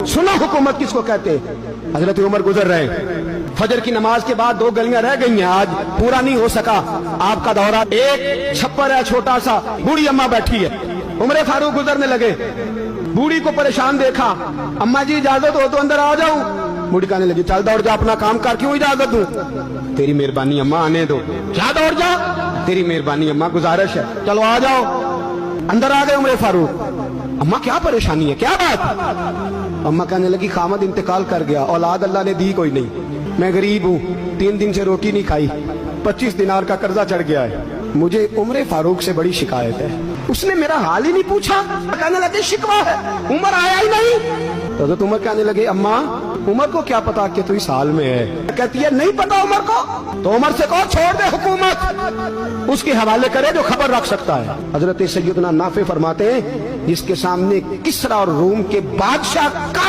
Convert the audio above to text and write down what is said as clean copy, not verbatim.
सुना हुकूमत किसको कहते हैं? हजरत उमर गुजर रहे, फजर की नमाज के बाद 2 गलियां रह गई हैं, आज पूरा नहीं हो सका आपका दौरा। एक छप्पर है छोटा सा, बूढ़ी अम्मा बैठी है, उमर फारूक गुजरने लगे, बूढ़ी को परेशान देखा, अम्मा जी इजाजत हो तो अंदर आ जाऊं। बूढ़ी कहने लगी चल दौड़ जा, अपना काम कर, क्यों इजाजत दूं? तेरी मेहरबानी अम्मा, आने दो। क्या दौड़ जा? तेरी मेहरबानी अम्मा, गुजारिश है, चलो आ जाओ। अंदर आ गए उमर फारूक। अम्मा क्या परेशानी है, क्या बात? अम्मा कहने लगी खामद इंतकाल कर गया, औलाद अल्लाह ने दी कोई नहीं, मैं गरीब हूँ, 3 दिन से रोटी नहीं खाई, 25 दिनार का कर्जा चढ़ गया है, मुझे उमर फारूक से बड़ी शिकायत है। उसने मेरा हाल ही नहीं पूछा, कहने लगे शिकवा है, उमर आया ही नहीं। तो उमर कहने लगे अम्मा उमर को क्या पता कि तू इस हाल में है? कहती है नहीं पता उमर को, तो उमर से कहो छोड़ दे हुकूमत, उसके हवाले करे जो खबर रख सकता है। हजरत सैयदना नाफे फरमाते हैं जिसके सामने किसरा और रूम के बादशाह का